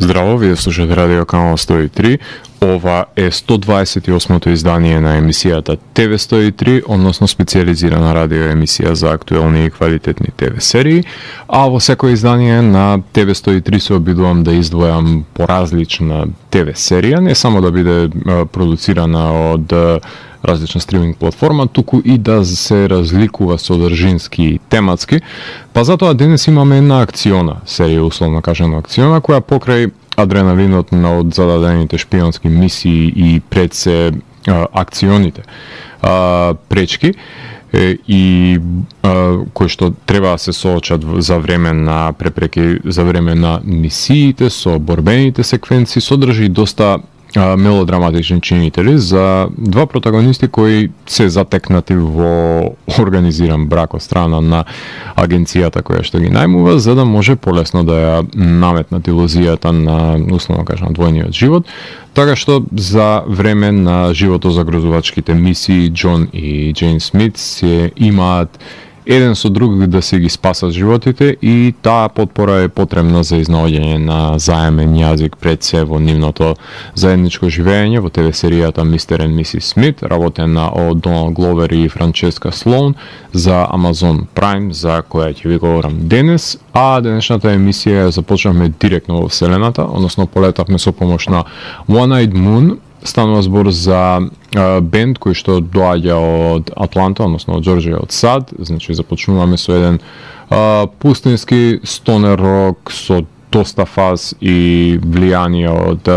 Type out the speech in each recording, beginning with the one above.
Здраво, вие слушате Радио Канал 103. Ова е 128-то издание на емисијата ТВ 103, односно специализирана радио емисија за актуелни и квалитетни ТВ серии. А во секој издание на ТВ 103 се обидувам да издвојам поразлична ТВ серија, не само да биде продуцирана од различна стриминг платформа, туку и да се разликува содржински и тематски. Па затоа денес имаме една акциона серија, условно кажано акциона, која покрај адреналинот на од зададените шпионски мисии и пред се акционите пречки и кои што треба да се соочат за време на препреки, за време на мисиите, со борбените секвенции, содржи доста мелодраматични чинители за два протагонисти кои се затекнати во организиран брак од страна на агенцијата која што ги најмува, за да може полесно да ја наметнат илузијата на, условно кажам, двојниот живот. Така што за време на животозагрозувачките мисии Џон и Џејн Смит се имаат еден со друг да се ги спасат животите и таа потпора е потребна за изнаоѓање на заемен јазик пред се во нивното заедничко живење во ТВ серијата Мистер и Мисис Смит, работена од Доналд Гловер и Франческа Слоун за Amazon Prime, за која ќе ви говорам денес. А денешната емисија започнавме директно во Вселената, односно полетавме со помош на One Eyed Moon. Станува збор за бенд кој што доаѓа од Атланта, односно од Џорџија, од САД. Значи започнуваме со еден пустински стонер рок со доста фаз и влијание од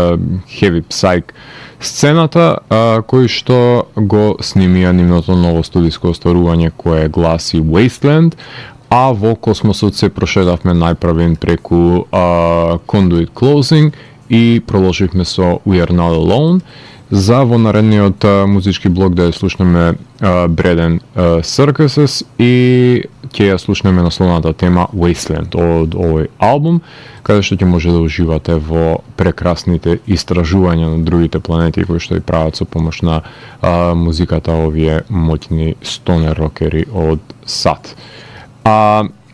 heavy psych сцената, кој што го снимија нивното ново студиско остварување кое гласи Wasteland, а во космосот се прошедавме најправен преку Conduit Closing и проложивме со We Are Not Alone. За во наредниот музички блок да ја слушнеме Bread and Circuses и ќе ја слушнеме насловната тема Wasteland од овој албум, каде што ќе може да уживате во прекрасните истражувања на другите планети кои што и прават со помош на музиката овие моќни стонер рокери од САД.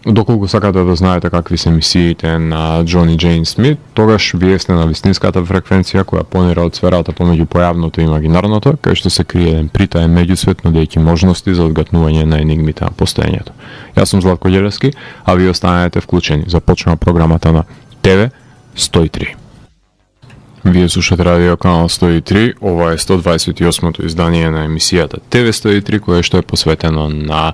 Доколку сакате да знаете какви се мисиите на Џон и Џејн Смит, тогаш вие сте на вистинската фреквенција која понира од сферата помеѓу појавното и имагинарното, кај што се крие еден притаен меѓусвет, нудејќи можности за одгатнување на енигмите на постоењето. Јас сум Златко Ѓелевски, а вие останете вклучени. Започнува програмата на ТВ 103. Вие слушате Радио Канал 103, ова е 128-то издание на емисијата ТВ 103, кое што е посветено на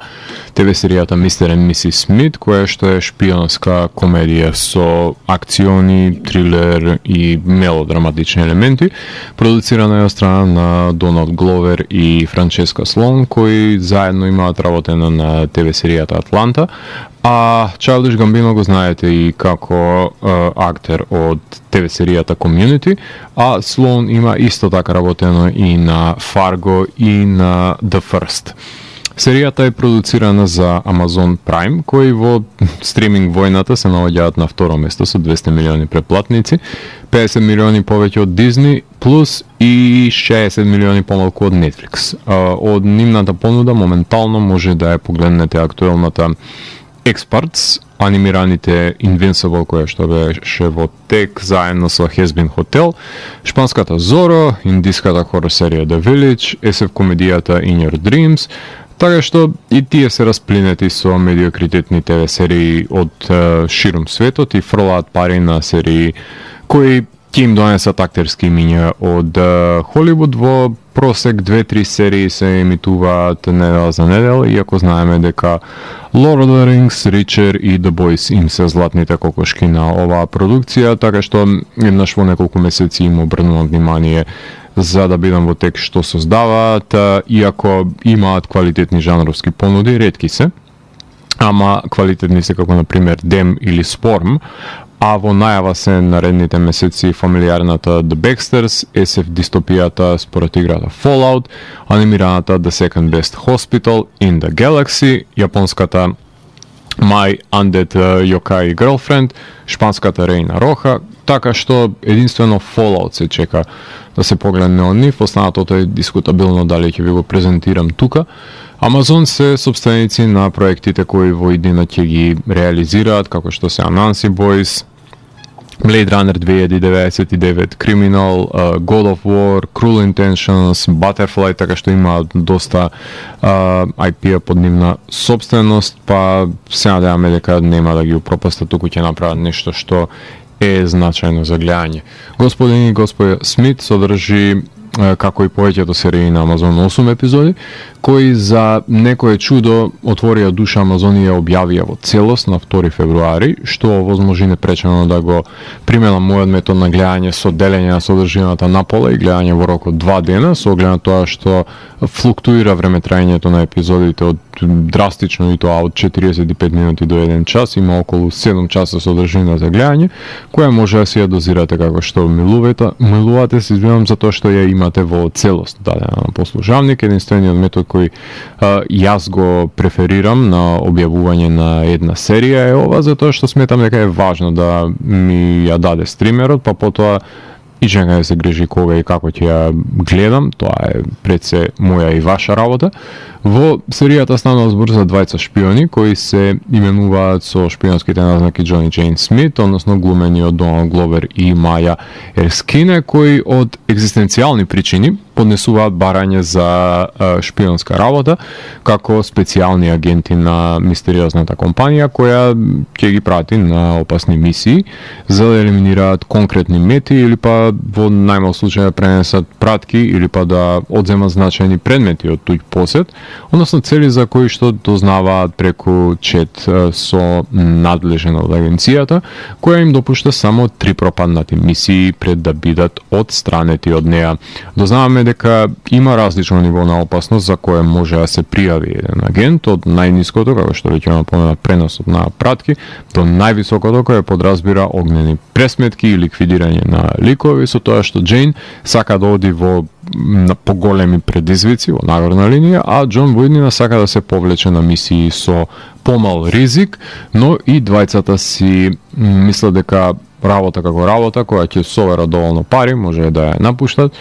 ТВ серијата Мистер и Мисис Смит, кое што е шпионска комедија со акциони, трилер и мелодраматични елементи, продуцирана е од страна на Доналд Гловер и Франческа Слоун, кои заедно имаат работена на ТВ серијата Атланта, а Чайлдиш Гамбино го знаете и како актер од ТВ серијата Community, а Слоун има исто така работено и на Fargo и на The First. Серијата е продуцирана за Amazon Prime, кои во стриминг војната се наоѓаат на второ место со 200 милиони претплатници, 50 милиони повеќе од Disney, плюс и 60 милиони помалку од Netflix. Од нивната понуда моментално може да ја погледнете актуелната Experts, анимираните Invincible, која што беше во тек заедно со Has Been Hotel, шпанската Зоро, индиската хорор серија The Village, SF комедијата In Your Dreams, така што и тие се расплинети со медиокритетни ТВ серии од ширум светот и фрлаат пари на серии кои ќе им донесат актерски имиња од Холивуд. Во просек 2-3 серии се емитуваат недела за недела, иако знаеме дека Lord of the Rings, Reacher и The Boys им се златните кокошки на оваа продукција, така што еднаш во неколку месеци им обрнувам внимание за да бидам во тек што создаваат, иако имаат квалитетни жанровски понуди, ретки се, ама квалитетни се како например Dem или Swarm, а во најава се наредните месеци фамилиарната The Baxters, SF дистопијата според играта Fallout, анимираната The Second Best Hospital in the Galaxy, јапонската My Undead Yokai Girlfriend, шпанската Рейна Роха, така што единствено Fallout се чека да се погледне од нив, останатото е дискутабилно дали ќе ви го презентирам тука. Amazon се собственици на проектите кои во иднина ќе ги реализираат, како што се Anansi Boys, Blade Runner 2099, Criminal, God of War, Cruel Intentions, Butterfly, така што има доста IP-а под нивна собственост, па се надеваме дека нема да ги упропастат, туку ќе направат нешто што е значајно за гледање. Господин и господја Смит содржи како и повеќето серии на Амазон 8 епизоди, кои за некое чудо отворија душа Амазон и ја објавија во целост на 2 февруари, што возможи непречено да го примена мојот метод на гледање со делење на содржината на пола и гледање во рок од 2 дена, со оглед на тоа што флуктуира времетраењето на епизодите од драстично, и тоа од 45 минути до 1 час, има околу 7 часа содржина за гледање, која може да си ја дозирате како што милувате, се извинувам за тоа што ја имате во целост дадена на послушавник. Единствениот метод кој јас го преферирам на објавување на една серија е ова, затоа што сметам дека е важно да ми ја даде стримерот, па потоа и чека да се грижи кога и како ќе ја гледам, тоа е пред се моја и ваша работа. Во серијата станува збор за двајца шпиони кои се именуваат со шпионските назнаки Џони Џейн Смит, односно глумени од Доналд Гловер и Маја Ерскине, кои од екзистенцијални причини поднесуваат барање за шпионска работа како специјални агенти на мистериозната компанија која ќе ги прати на опасни мисии за да елиминираат конкретни мети или па во најмал случај да пренесат пратки или па да одземат значајни предмети од туѓ посед, односно цели за кои што дознаваат преку чет со надлежен од агенцијата, која им допушта само 3 пропаднати мисии пред да бидат одстранети од неа. Дознаваме дека има различно ниво на опасност за кое може да се пријави еден агент, од најниското, како што веќе напомена, преносот на пратки, до највисокото кое подразбира огнени пресметки и ликвидирање на ликови, со тоа што Џейн сака да оди во поголеми предизвици во нагорна линија, а Џон во сака да се повлече на мисии со помал ризик, но и двајцата си мислат дека работа како работа, која ќе собера доволно пари, може да ја напуштат,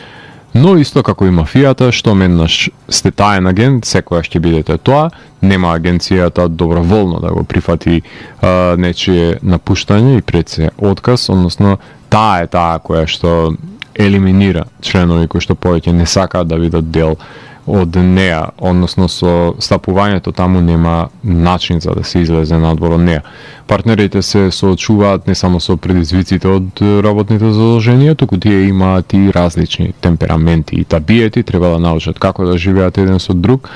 но исто како и мафијата, што еднаш сте таен агент, секојаш ќе бидете тоа, нема агенцијата доброволно да го прифати нечие напуштање и пред се отказ, односно таа е таа која што елиминира членови кои што повеќе не сакаат да бидат дел од неа, односно со стапувањето таму нема начин за да се излезе надвор од неа. Партнерите се соочуваат не само со предизвиците од работните задолженија, туку тие имаат и различни темпераменти и табиети, треба да научат како да живеат еден со друг,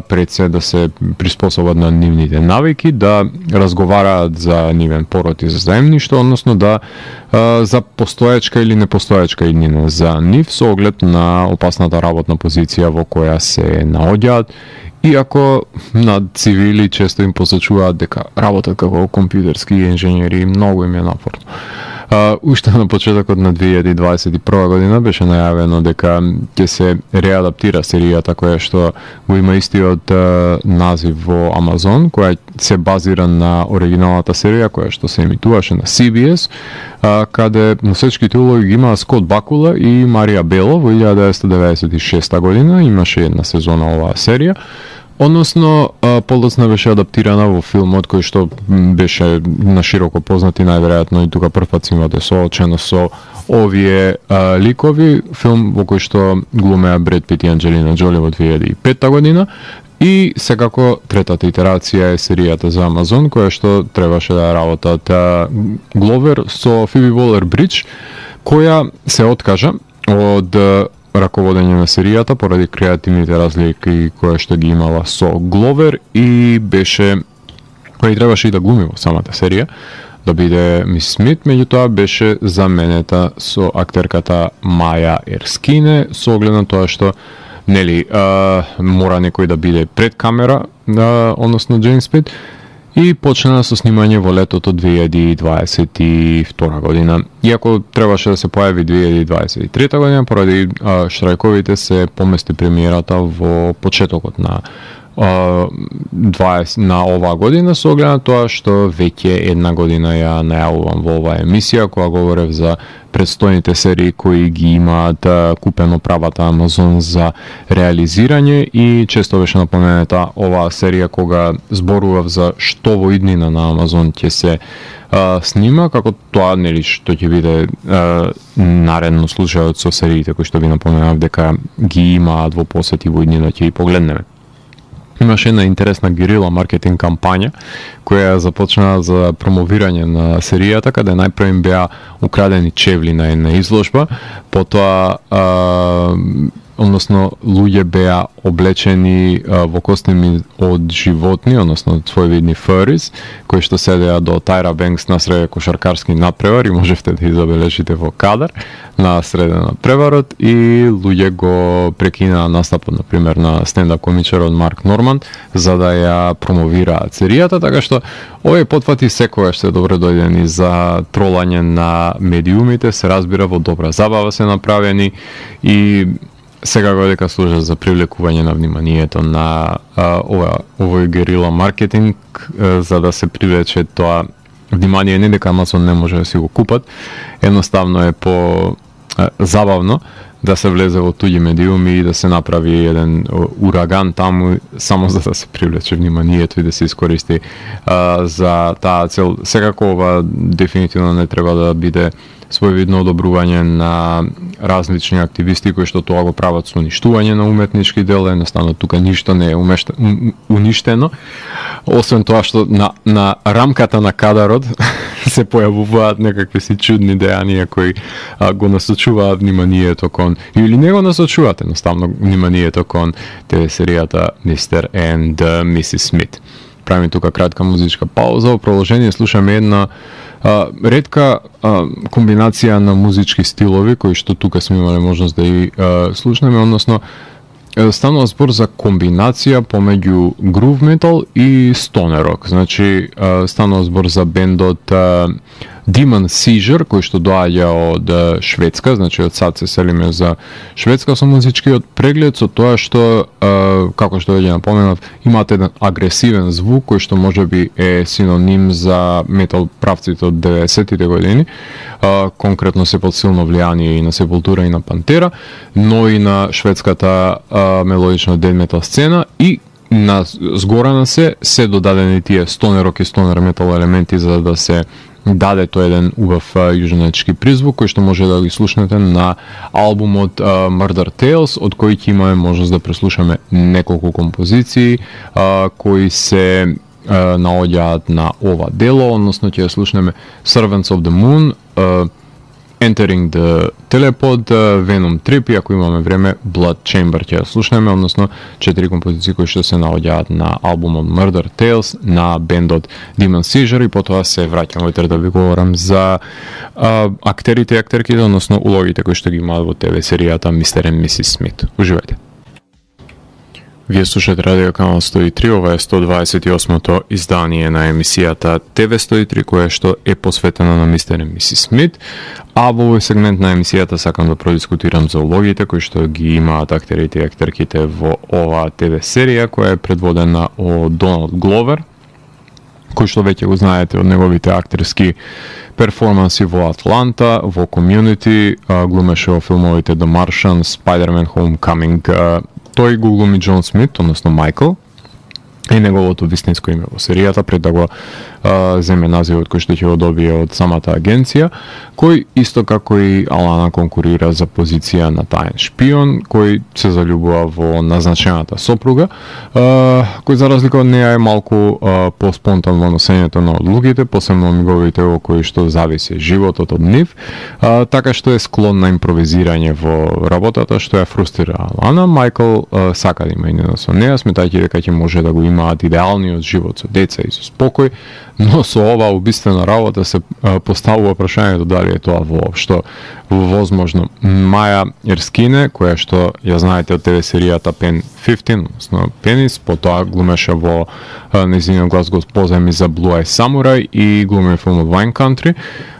пред се да се приспособат на нивните навики, да разговараат за нивен пород и за заемништво, односно да за постоечка или непостоечка иднина за нив со оглед на опасната работна позиција во која се наоѓаат, иако на цивили често им посочуваат дека работат како компјутерски инженери и многу им е напорно. Уште на почетокот на 2021 година беше најавено дека ќе се реадаптира серијата која што го има истиот назив во Амазон, која се базира на оригиналната серија која што се емитуваше на CBS, каде носечките улоги ги имаа Скот Бакула и Марија Бело во 1996 година, имаше една сезона оваа серија. Односно, подоцна беше адаптирана во филмот кој што беше нашироко познат и најверојатно и тука првпат имате соочено со овие ликови, филм во кој што глумеа Бред Пит и Анџелина Џоли во 2005 година. И секако третата итерација е серијата за Амазон, која што требаше да работат Гловер со Фиби Волер-Бридж, која се откажа од раководење на серијата поради креативните разлики која што ги имала со Гловер и беше која требаше и да глуми во самата серија, да биде Мис Смит, меѓутоа беше заменета со актерката Маја Ерскине со оглед на тоа што нели мора некој да биде пред камера, односно Џейн Смит, и почна со снимање во летото 2022 година. Иако требаше да се појави 2023 година, поради штрајковите се помести премиерата во почетокот на 20 на оваа година со оглед на тоа што веќе една година ја најавувам во оваа емисија која говорев за предстојните серии кои ги имаат купено правата Амазон за реализирање и често беше напомената оваа серија кога зборував за што во иднина на Амазон ќе се снима, како тоа нели што ќе биде наредно случајот со сериите кои што ви напоменав дека ги имаат во посет и во иднина ќе ги погледнеме. Имаше една интересна герила маркетинг кампања која започна за промовирање на серијата, каде најпрво им беа украдени чевли на една изложба, потоа односно луѓе беа облечени во костими од животни, односно своевидни фурис, кои што седеа до Тайра Бенкс насред кошаркарски надпревар и можевте да ги забележите во кадар на среда на преварот и луѓе го прекинаа настапот, например, на стендап комичарот Марк Норман за да ја промовираат серијата, така што овие потфати секогаш се добре дојдени за тролање на медиумите, се разбира во добра забава се направени и секако дека служат за привлекување на вниманието на овој герила маркетинг за да се привлече тоа внимание, не дека Амазон не може да си го купат, едноставно е по забавно да се влезе во туѓи медиуми и да се направи еден ураган таму само за да се привлече вниманието и да се искористи за таа цел. Секако ова дефинитивно не треба да биде своевидно одобрување на различни активисти кои што тоа го прават со уништување на уметнички дела, едноставно тука ништо не е уништено, освен тоа што на рамката на кадарот се појавуваат некакви си чудни дејанија кои го насочуваат вниманието кон, или не го насочуваат едноставно вниманието кон ТВ серијата Mr. and Mrs. Smith. Правим тука кратка музичка пауза, во продолжение слушаме една ретка комбинација на музички стилови кои што тука сме имале можност да и слушнеме, односно станува збор за комбинација помеѓу грув метал и стонер рок. Значи станува збор за бендот Demon Seizure, кој што доаѓа од Шведска, значи од сад се селиме за Шведска со музичкиот преглед, со тоа што, како што веќе напоменав, имаат еден агресивен звук, кој што можеби е синоним за метал правците од 90-тите години, конкретно се под силно влијание и на Сепултура и на Пантера, но и на шведската мелодична дед метал сцена и на згора на се додадени тие стонер рок и стонер метал елементи за да се даде тој еден убав јужноамерички призвук кој што може да ги слушнете на албумот Murder Tales, од кој ќе имаме можност да преслушаме неколку композиции кои се наоѓаат на ова дело, односно ќе слушнеме Servants of the Moon, Entering the Telepod, Venom Trip и ако имаме време Blood Chamber ќе слушнеме, односно 4 композиции кои што се наоѓаат на албумот Murder Tales на бендот Demon Seizure и потоа се враќам во да ви говорам за актерите и актерките, односно улогите кои што ги имаат во ТВ серијата Mr. and Mrs. Smith. Уживајте. Вие слушате Радио Канал 103, ова е 128-то издание на емисијата ТВ 103, која што е посветена на Mr. and Mrs. Smith, а во овој сегмент на емисијата сакам да продискутирам за улогите кои што ги имаат актерите и актерките во оваа ТВ серија, која е предводена од Доналд Гловер, кој што веќе го знаете од неговите актерски перформанси во Атланта, во Community, глумеше во филмовите The Martian, Spider-Man Homecoming. Тој го глуми Џон Смит, односно Майкл, и неговото вистинско име во серијата пред да го земе називот кој што ќе го добие од самата агенција, кој исто како и Алана конкурира за позиција на таен шпион, кој се заљубува во назначената сопруга, кој за разлика од неја е малку поспонтан во носењето на одлуките, посебно миговите во кои што зависи животот од нив, така што е склон на импровизирање во работата, што ја фрустрира Алана. Майкл сака да има иднина со неја, сметајќи дека ќе може да го имаат идеалниот живот со деца и со спокој, но со оваа убиствена работа се поставува прашањето дали е тоа воопшто возможно. Маја Ерскине, која што ја знаете од ТВ серијата Pen 15, односно Пенис, потоа глумеше во нејзиниот глас го позајми за Blue Eye Samurai и глуми филмот Wine Country.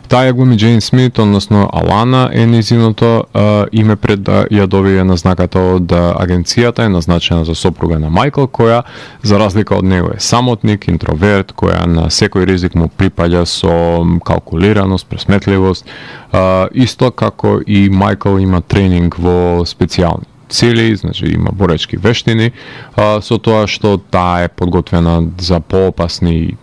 Таа ја глуми Джейн Смит, односно Алана е незиното име пред да ја добие назнаката од агенцијата, е назначена за сопруга на Майкл, која за разлика од него е самотник, интроверт, која на секој ризик му припаѓа со калкулираност, пресметливост, исто како и Майкл има тренинг во специјални цели, значи има боречки вештини, со тоа што таа е подготвена за поопасни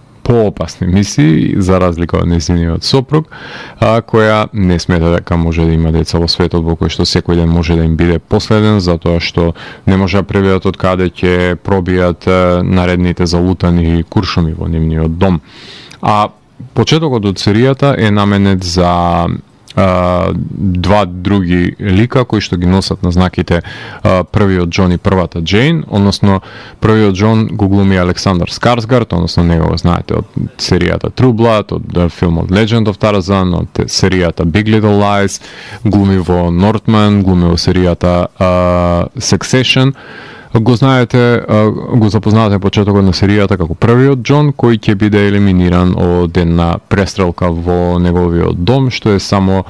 мисии, за разлика од нејзиниот сопруг, која не смета дека може да има деца во светот во кој што секој ден може да им биде последен, затоа што не може да превидат од каде ќе пробијат наредните залутани куршуми во нивниот дом. А почетокот од серијата е наменет за два други лика кои што ги носат на знаките првиот Џон и првата Џейн, односно првиот Џон го глуми Александар Скарсгард, односно него го знаете од серијата True Blood, од филмот Legend of Tarzan, од серијата Big Little Lies, глуми во Northman, глуми во серијата Succession. Го знаете, го запознавате почетокот на серијата како првиот Џон кој ќе биде елиминиран од една престрелка во неговиот дом, што е само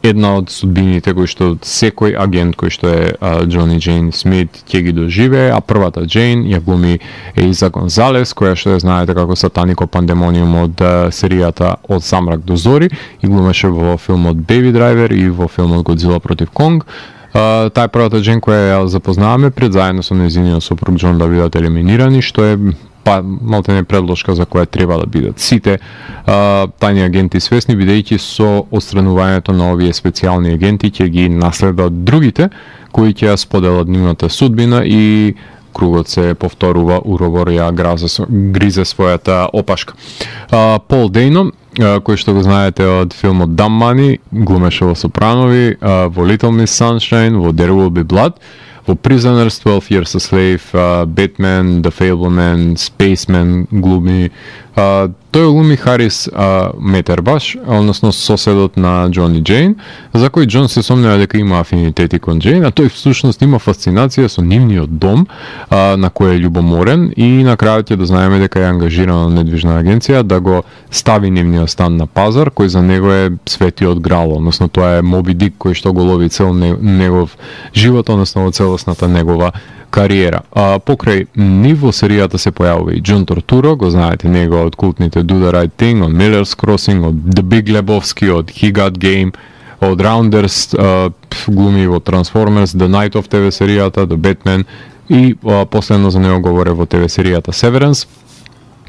една од судбините кои што секој агент кој што е Џон и Џейн Смит ќе ги доживее, а првата Џейн ја глуми Еиза Гонзалес, која што ја знаете како сатанико пандемониум од серијата Од самрак до зори и глумеше во филмот Baby Driver и во филмот Годзила против Конг. Таа е првата Џейн која ја запознаваме пред заедно со нејзиниот сопруг Џон да бидат елиминирани, што е малтене предложка за која треба да бидат сите тајни агенти свесни, бидејќи со отстранувањето на овие специјални агенти ќе ги наследат другите кои ќе ја споделат нивната судбина и кругот се повторува, уробор ја гризе својата опашка. Пол Дейно, кој што го знаете од филмот Dumb Money, глумеше во Сопранови, во Little Miss Sunshine, во There Will Be Blood, во Prisoners, 12 Years a Slave, Batman, The Fableman, Spaceman глуми. Тој глуми Харис Метербаш, односно соседот на Џон и Џейн, за кој Џон се сомнева дека има афинитети кон Џейн, а тој всушност има фасцинација со нивниот дом, на кој е љубоморен и на крајот ќе да знаеме дека е ангажирана недвижна агенција да го стави нивниот стан на пазар, кој за него е светиот грал, односно тоа е Моби Дик кој што го лови цел негов живот, односно во целосната негова кариера. Покрај нив во серијата се појавува и Џон Тортуро, го знаете него од култните Do the Right Thing, од Miller's Crossing, од The Big Lebowski, од He Got Game, од Rounders, глуми во Transformers, The Night of TV серијата, The Batman и последно за него говоре во TV серијата Severance.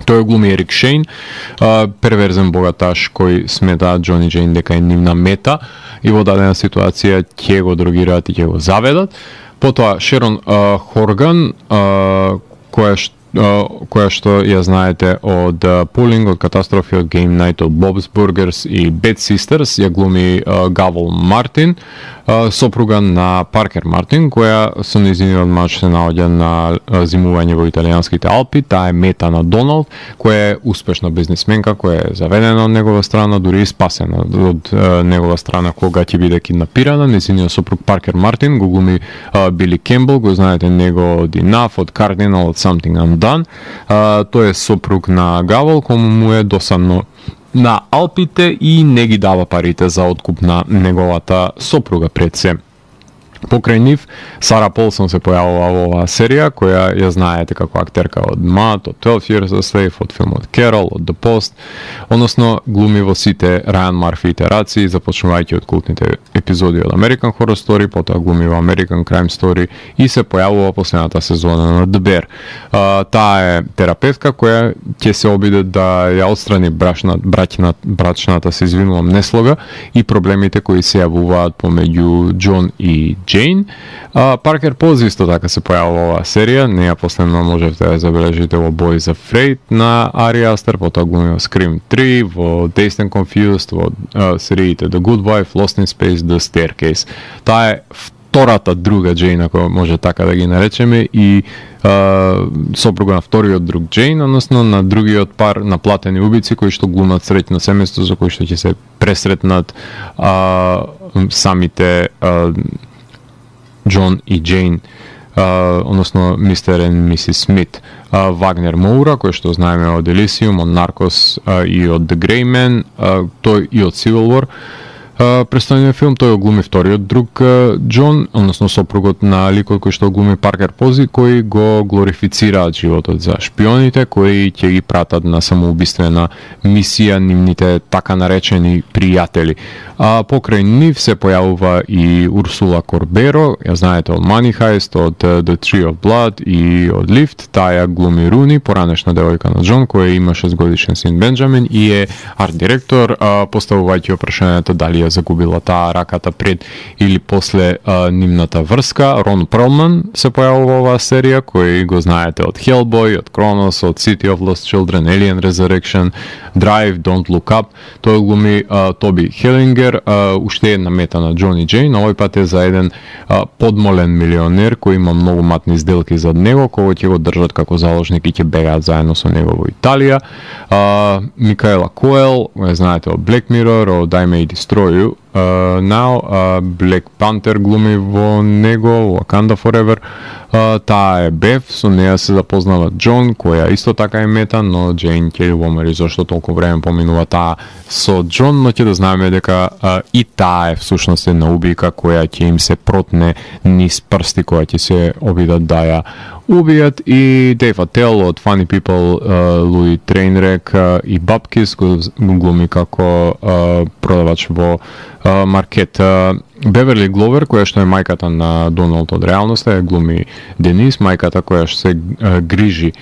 Тој глуми Ерик Шейн, перверзен богаташ кој смета Џон и Џейн дека е нивна мета и во дадена ситуација ќе го дрогираат и ќе го заведат. Потоа Шерон Хорган, која што ја знаете од Pulling, од Катастрофи, од Game Night, од Bob's Burgers и Bad Sisters, ја глуми Гавол Мартин, сопруга на Паркер Мартин, која со нејзиниот мач се наоѓа на зимување во италијанските Алпи. Таа е мета на Доналд, која е успешна бизнисменка, која е заведена од негова страна, дури и спасена од негова страна кога ќе биде киднапирана. Нејзиниот сопруг Паркер Мартин го глуми Били Кембл, го знаете него од Enough, од Cardinal, од Something Undone. Тој е сопруг на Гавол, кому му е досадно на Алпите и не ги дава парите за откуп на неговата сопруга пред се. Покрај нив, Сара Полсон се појавува во оваа серија, која ја знаете како актерка од Мат, од 12 Years a Slave, од филмот Carol, од The Post, односно глуми во сите Рајан Марфи итерации, започнувајќи од култните епизоди од American Horror Story, потоа глуми во American Crime Story и се појавува последната сезона на The Bear. Таа е терапевтка која ќе се обиде да ја отстрани брачната се извинувам неслога и проблемите кои се јавуваат помеѓу Џон и Џейн. Паркер Пози исто така се појавува оваа серија, неја последно можете да ја забележите во Boys Afraid на Ари Астер, потоа глуми во Scream 3, во Dazed and Confused, во сериите The Good Wife, Lost in Space, The Staircase. Таа е втората друга Џейн, ако може така да ги наречеме, и сопруга на вториот друг Џейн, односно на другиот пар на платени убици кои што глумат среќно семејство за кои што ќе се пресретнат самите Џон и Џейн односно Mr. and Mrs. Smith. Вагнер Моура, кој што знаеме од Elysium, од Наркос и од The Grey Man, тој и од Civil War. Представениот филм, тој глуми вториот друг Џон, односно сопругот на ликот кој што глуми Паркер Пози, кои го глорифицираат животот за шпионите кои ќе ги пратат на самоубиствена мисија нивните така наречени пријатели. Покрај нив се појавува и Урсула Корберо, ја знаете од Money Heist, од The Tree of Blood и од Lift, таја глуми Руни, поранешна девојка на Џон, која има 6-годишен син Бенџамин и е арт директор, поставувајќи прашањето дали ја загубила таа раката пред или после нивната врска. Рон Перлман се појавува оваа серија, кој го знаете од Hellboy, од Кронос, од City of Lost Children, Alien Resurrection, Drive, Don't Look Up. Тој глуми Тоби Хелингер, уште една мета на Джони Джейн, овој пат е за еден подмолен милионер кој има многу матни сделки зад него, кој ќе го држат како заложник и ќе бегаат заедно со него во Италија. Микаела Коел, знаете од Black Mirror, од I May Destroy You Now, Black Panther глуми во него, Wakanda Forever. Таа е Бев, со неја се запознава Џон, која исто така е мета, но Джейн ќе умери зашто толку време поминува таа со Џон, но ќе да знаеме дека и таа е всушност една убијка која ќе им се протне низ прсти, која ќе се обидат да ја убијат. И Дейв Ател од Funny People, Луи Трейнрек и Бабкис го глуми како продавач во маркет. Беверли Гловер, која што е мајката на Доналд од реалноста, е глуми Денис, мајката која што се грижи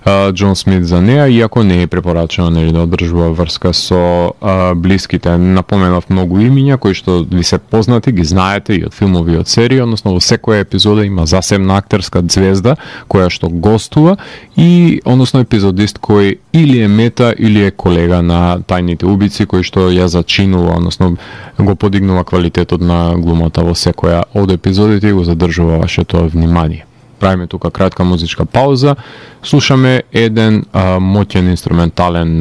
Џон Смит за неа, иако не е препорачено да одржува врска со блиските. Напоменав многу имиња кои што ви се познати, ги знаете и од филмови и од серии, односно во секоја епизода има засебна актерска звезда која што гостува и односно епизодист кој или е мета или е колега на тајните убици кој што ја зачинува, односно го подигнува квалитетот на глумата во секоја од епизодите и го задржува вашето внимание. Правиме тука кратка музичка пауза. Слушаме еден моќен инструментален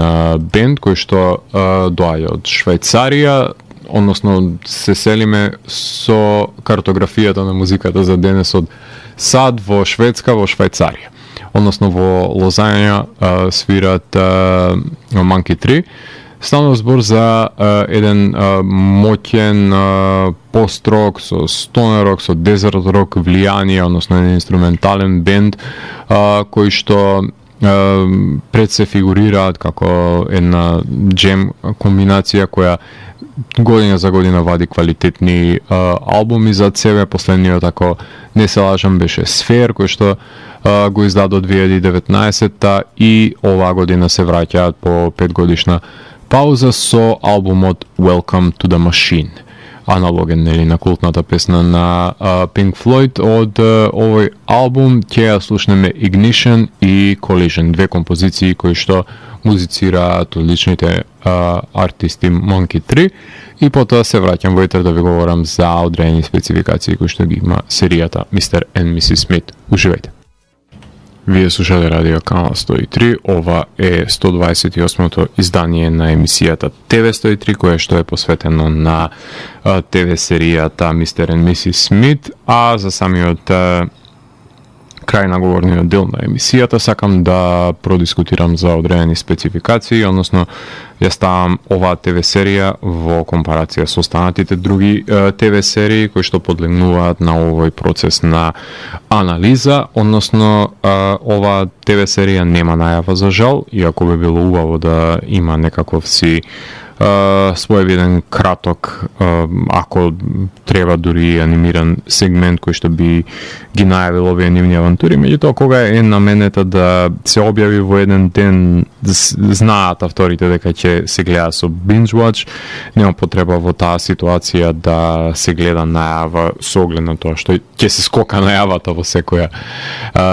бенд кој што доаѓа од Швајцарија, односно се селиме со картографијата на музиката за денес од Сад во Шведска во Швајцарија. Односно во Лозања свират Monkey Tree. Станува збор за еден моќен пост-рок со стонер-рок, со дезерт-рок влијание, односно еден инструментален бенд кој што пред се фигурираат како една джем комбинација која година за година вади квалитетни албуми за себе. Последниот, ако не се лажам, беше Сфер, кој што го издаде од 2019 и оваа година се враќаат по 5 годишна пауза со албумот Welcome to the Machine, аналоген на култната песна на Pink Floyd. Од овој албум ќе ја слушнеме Ignition и Collision, две композиции кои што музицираат одличните артисти Monkey Tree, и потоа се враќам во етер да ви говорам за одредени спецификации кои што ги има серијата Mr. and Mrs. Smith. Уживајте. Вие слушате Радио Канал 103, ова е 128-то издание на емисијата ТВ 103, кое што е посветено на ТВ серијата Mr. and Mrs. Smith, а за самиот крај на говорниот дел на емисијата сакам да продискутирам за одредени спецификации, односно ја ставам оваа ТВ серија во компарација со останатите други ТВ серии кои што подлегнуваат на овој процес на анализа, односно оваа ТВ серија нема најава за жал, иако би било убаво да има некаков си своевиден краток, ако треба дури анимиран сегмент кој што би ги најавил овие нивни авантури. Меѓутоа, кога е наменета да се објави во еден ден, знаат авторите дека ќе се гледа со binge watch, нема потреба во таа ситуација да се гледа најава со оглед на тоа што ќе се скока најавата во секоја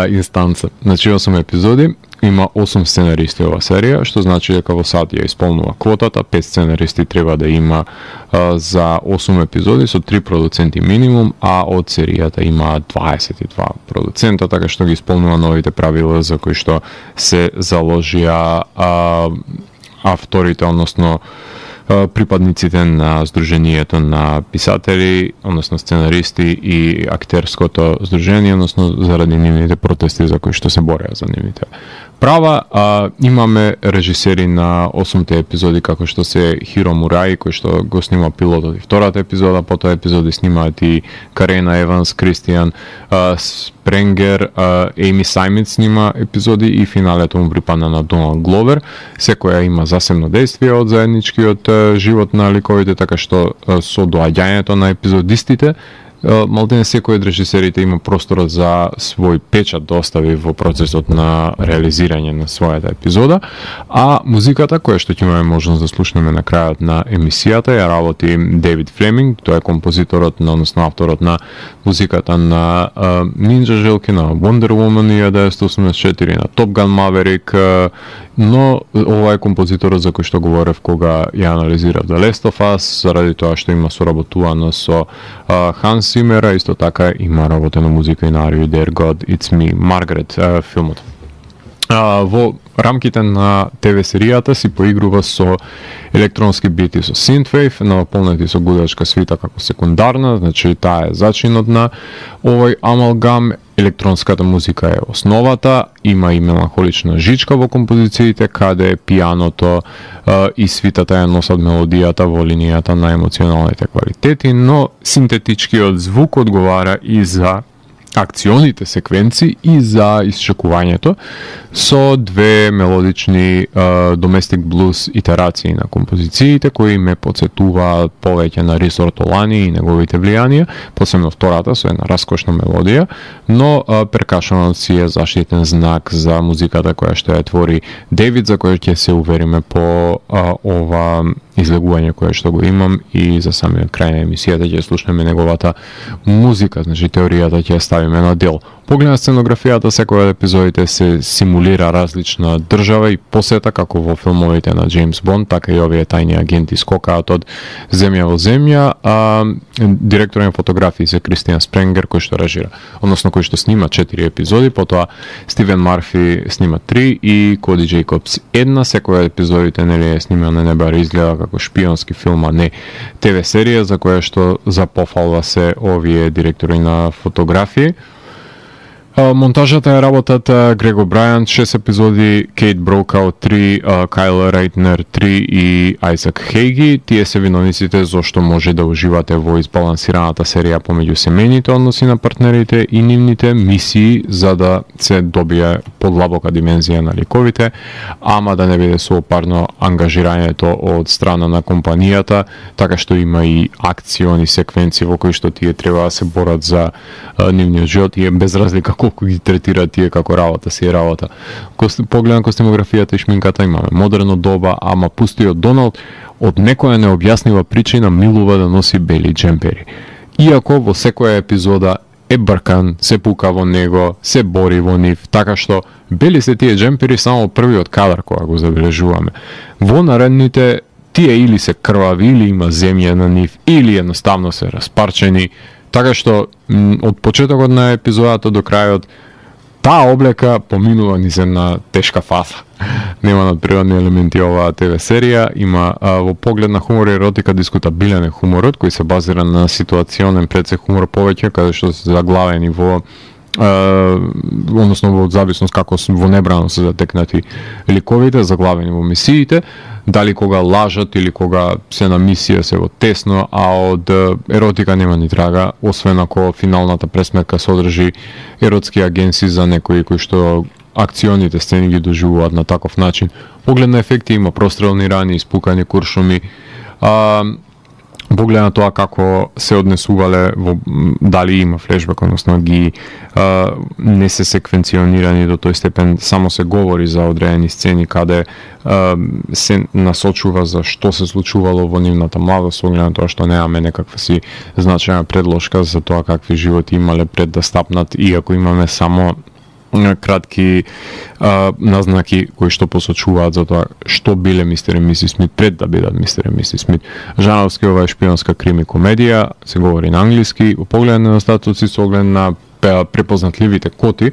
инстанца. Значи 8 епизоди, има 8 сценаристи ова серија, што значи дека во сад ја исполнува квотата. 5 сценаристи треба да има за 8 епизоди со 3 продуценти минимум, а од серијата има 22 продуцента, така што ги исполнува новите правила за кои што се заложија авторите, односно припадниците на Сдруженијето на писатели, односно сценаристи и актерското здружение, односно заради нивните протести за кои што се бореа за нивните права. Имаме режисери на 8-те епизоди, како што се Хиро Мураи, кој што го снима пилотот и втората епизода, потоа епизоди снимаат и Карена Еванс, Кристијан Спренгер, Ейми Сајмит снима епизоди и финалето му припадна на Доналд Гловер. Секоја има засебно действие од заедничкиот живот на ликовите, така што со доаѓањето на епизодистите малдене секој од режисерите има простор за свој печат да остави во процесот на реализирање на својата епизода, а музиката која што ќе имаме можност да слушнеме на крајот на емисијата ја работи Дейвид Флеминг, тој е композиторот, односно авторот на музиката на Нинџа Желки, на Wonder Woman 1984, на Top Gun Maverick, но ова е композиторот за кој што говорев кога ја анализирав The Last of Us, заради тоа што има соработувано со Ханс Симера, исто така има работена музика и на Are You There God, It's Me, Маргарет, филмот. Во рамките на ТВ серијата си поигрува со електронски бити со синтвейв, наполнети со гудачка свита како секундарна, значи таа е зачинот на овој амалгам. Електронската музика е основата, има и меланхолична жичка во композициите, каде пијаното и свитата ја носат мелодијата во линијата на емоционалните квалитети, но синтетичкиот звук одговара и за акционите секвенци и за исчекувањето со две мелодични доместик блуз итерации на композициите кои ме подсетуваат повеќе на Рис Ортолани и неговите влијанија, посебно втората со една раскошна мелодија, но перкашонот си е заштитен знак за музиката која што ја твори Дейвид, за која ќе се увериме по ова излегување кое што го имам и за самиот крај на емисијата ќе слушнеме неговата музика, значи теоријата ќе ставиме на дел. Поглед на сценографијата, секој од епизодите се симулира различна држава и посета, како во филмовите на Джеймс Бонд, така и овие тајни агенти скокаат од земја во земја. Директорот на фотографии се Кристијан Спренгер, кој што режира, односно кој што снима 4 епизоди, потоа Стивен Марфи снима 3 и Коди Джейкобс 1. Секој од епизодите нели е сниман на небари, изгледа како шпионски филм, а не ТВ серија, за која што за пофалва се овие директори на фотографии. Монтажата е работат Грего Брајант 6 епизоди, Кейт Брокау 3, Кайл Рейтнер 3 и Айзак Хейги. Тие се виновниците зошто може да уживате во избалансираната серија помеѓу семејните односи на партнерите и нивните мисии за да се добие подлабока димензија на ликовите, ама да не биде соопарно ангажирањето од страна на компанијата, така што има и акциони секвенци во кои што тие треба да се борат за нивниот живот и без разлика колку ги третираат тие како работа си е работа. Погледам костимографијата и шминката, имаме модерно доба, ама пустиот Доналд од некоја необјаснива причина милува да носи бели джемпери. Иако во секоја епизода е бркан, се пука во него, се бори во нив, така што бели се тие джемпери само првиот кадар кога го забележуваме. Во наредните тие или се крвави, или има земја на нив, или едноставно се распарчени, така што од почетокот на епизодата до крајот таа облека поминува низ една тешка фаза. Нема надприродни елементи оваа ТВ серија, има во поглед на хумор и еротика дискутабилен е хуморот кој се базира на ситуационен предсек хумор повеќе, каде што се заглавени во односно во зависност како во небрано се затекнати ликовите, заглавени во мисиите, дали кога лажат или кога се на мисија се во тесно, а од еротика нема ни трага, освен ако финалната пресметка содржи еротски агенси за некои кои што акционите сцени ги доживуваат на таков начин. Поглед на ефекти има прострелни рани, испукани куршуми, поглед на тоа како се однесувале во, дали има флешбек, односно ги не се секвенционирани до тој степен, само се говори за одредени сцени каде се насочува за што се случувало во нивната младост, оглед на тоа што немаме некаква си значајна предложка за тоа какви животи имале пред да стапнат, иако имаме само кратки назнаки кои што посочуваат за тоа што биле мистер и мисис Смит пред да бидат мистер и мисис Смит. Жановски ова е шпионска крими комедија, се говори на англиски, во поглед на недостатоци со оглед на препознатливите коти,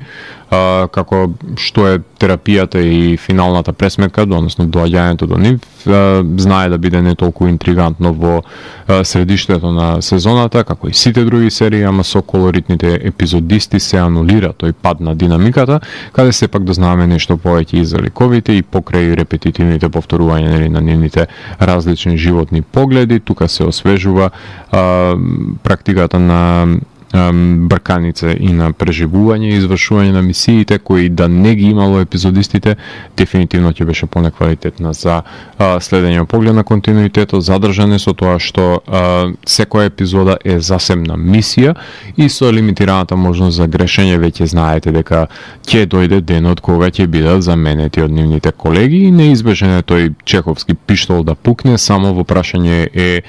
како што е терапијата и финалната пресметка, односно доаѓањето до нив, знае да биде не толку интригантно во средиштето на сезоната, како и сите други серии, ама со колоритните епизодисти се анулира тој пад на динамиката, каде сепак дознаваме нешто повеќе и за ликовите и покрај репетитивните повторувања на нивните различни животни погледи. Тука се освежува практиката на брканица и на преживување и извршување на мисиите, кои да не ги имало епизодистите, дефинитивно ќе беше понеквалитетна за следење поглед на континуитетот, задржане со тоа што секоја епизода е засебна мисија и со лимитираната можност за грешење. Веќе знаете дека ќе дојде денот кога ќе бидат заменети од нивните колеги и неизбежен е тој чеховски пиштол да пукне, само во прашање е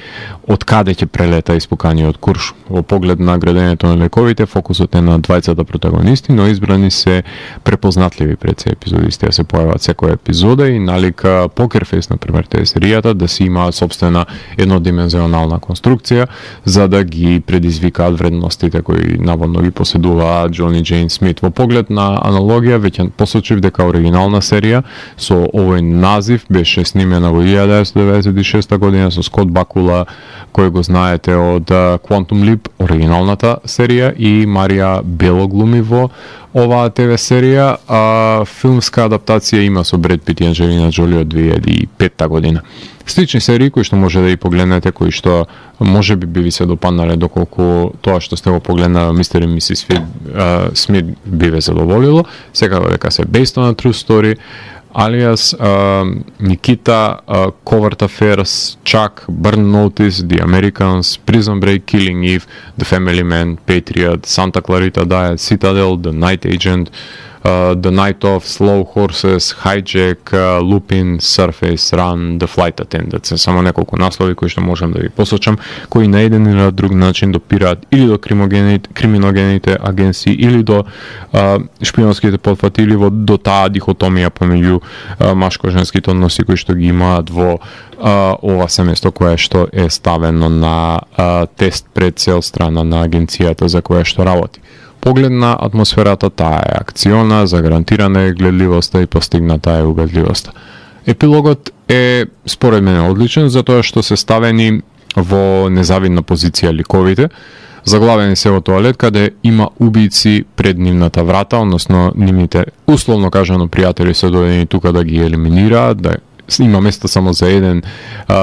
од каде ќе прелета испуканиот курш. Во поглед на градење на лековите, фокусот е на двајцата протагонисти, но избрани се препознатливи пред се епизодисти да се појават секоја епизода и налика Покер Фейс, например, таа серијата, да си имаат собствена еднодимензионална конструкција, за да ги предизвикаат вредностите кои наводно ги поседуваат Џон и Џејн Смит. Во поглед на аналогија, веќе посочив дека оригинална серија со овој назив беше снимена во 1996 година со Скот Бакула, кој го знаете од Quantum Leap, оригиналната серија, и Марија Бело глуми во оваа ТВ серија. Филмска адаптација има со Бред Пит и Анџелина Џоли од 2005 година. Слични серии кои што може да ги погледнете, кои што може би ви се допаднале, доколку тоа што сте го погледнали Мистер и Мисис Смит би ве задоволило. Секако дека се based on a true story. Алиас, Никита, Covert Affairs, Chuck, Burn Notice, The Americans, Prison Break, Killing Eve, The Family Man, Patriot, Santa Clarita Diet, Citadel, The Night Agent, The Night Of, Slow Horses, Hijack, Lupin, Surface, Run, The Flight Attendant. Се само неколку наслови кои што можам да ви посочам, кои на еден или на друг начин допираат или до криминогените агенции, или до шпионските потфати, или до таа дихотомија помеѓу машко-женските односи кои што ги имаат во ова семејство кое што е ставено на тест пред се од страна на агенцијата за која што работи. Поглед на атмосферата, таа е акциона, загарантирана е гледливоста и постигната е угадливоста. Епилогот е според мене одличен, затоа што се ставени во незавидна позиција ликовите, заглавени се во тоалет, каде има убийци пред нивната врата, односно нивните, условно кажано, пријатели се доедени тука да ги елиминираат, да има место само за еден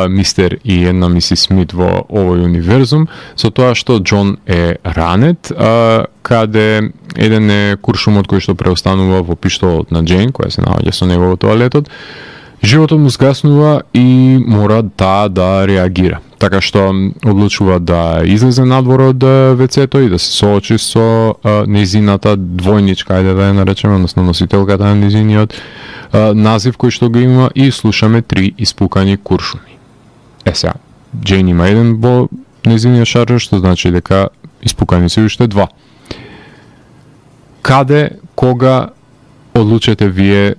мистер и една мисис Смит во овој универзум, со тоа што Џон е ранет, каде еден е куршумот кој што преостанува во пиштолот на Џејн, која се наоѓа со него во тоалетот. Животот му згаснува и мора да реагира. Така што одлучува да излезе надвор од вецето и да се соочи со незината двојничка, ајде да ја наречеме, односно носителката на незиниот назив кој што го има, и слушаме 3 испукани куршуми. Сега, Џејн има еден во незиниот шаржер, што значи дека испукани се уште 2. Каде, кога одлучете вие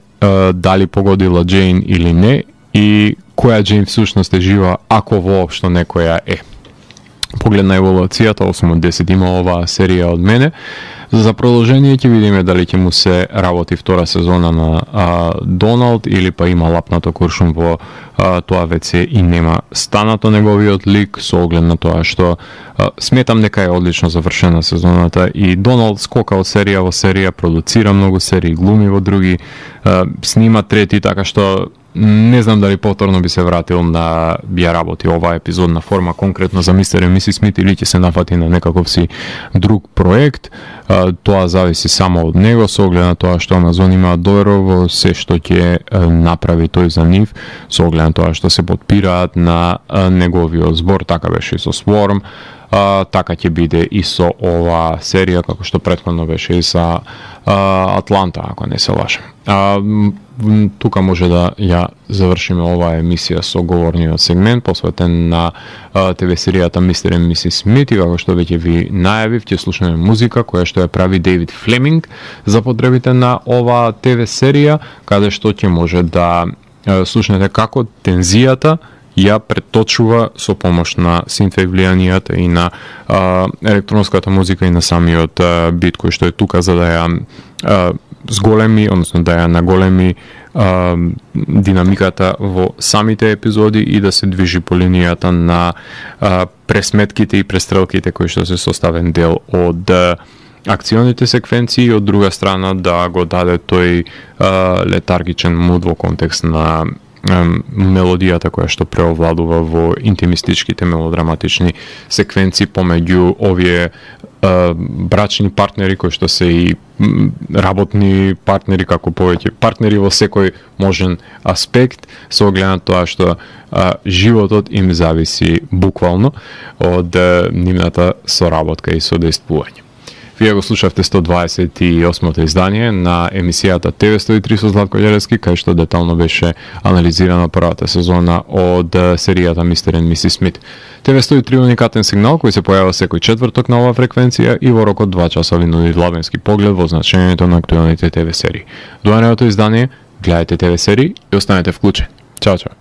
дали погодила Џејн или не, и која Џејн всушност е жива, ако воопшто некоја е. Поглед на еволуцијата, 8 од 10 има оваа серија од мене. За продолжение ќе видиме дали ќе му се работи втора сезона на Доналд, или па има лапнато куршум во тоа веќе и нема станато неговиот лик, со оглед на тоа што сметам дека е одлично завршена сезоната и Доналд скока од серија во серија, продуцира многу серии, глуми во други, снима трети, така што не знам дали повторно би се вратил на ја работи оваа епизодна форма конкретно за Мистер и Мисис Смит, или ќе се нафати на некаков си друг проект. Тоа зависи само од него, со оглед на тоа што Амазон има доверба во се што ќе направи тој за нив, со оглед на тоа што се подпираат на неговиот збор. Така беше и со Swarm, така ќе биде и со ова серија, како што претходно беше и со Атланта, ако не се лажам. Тука може да ја завршиме оваа емисија со говорниот сегмент посветен на ТВ серијата Мистер и Мисис Смит, и како што веќе ви најавив, ќе слушаме музика која што ја прави Дейвид Флеминг за потребите на оваа ТВ серија, каде што ќе може да слушнете како тензијата ја преточува со помош на синтвейв влијанијата и на електронската музика и на самиот бит кој што е тука за да ја зголеми, односно да ја наголеми динамиката во самите епизоди и да се движи по линијата на пресметките и престрелките кои што се составен дел од акционите секвенции и од друга страна да го даде тој летаргичен муд во контекст на мелодијата која што преовладува во интимистичките мелодраматични секвенции помеѓу овие брачни партнери кои што се и работни партнери, како повеќе партнери во секој можен аспект, со оглед на тоа што животот им зависи буквално од нивната соработка и содействување. Вие го слушавте 128-то издание на емисијата TV103 со Златко Ѓелевски, кај што детално беше анализирана првата сезона од серијата Мистер and Мисис Смит. TV103 уникатен сигнал кој се појавува секој четврток на оваа фреквенција и во рок од 2 часа ви нуди длабенски поглед во значењето на актуелните ТВ серии. До наредното издание, гледајте ТВ серии и останете вклучени. Чао, чао!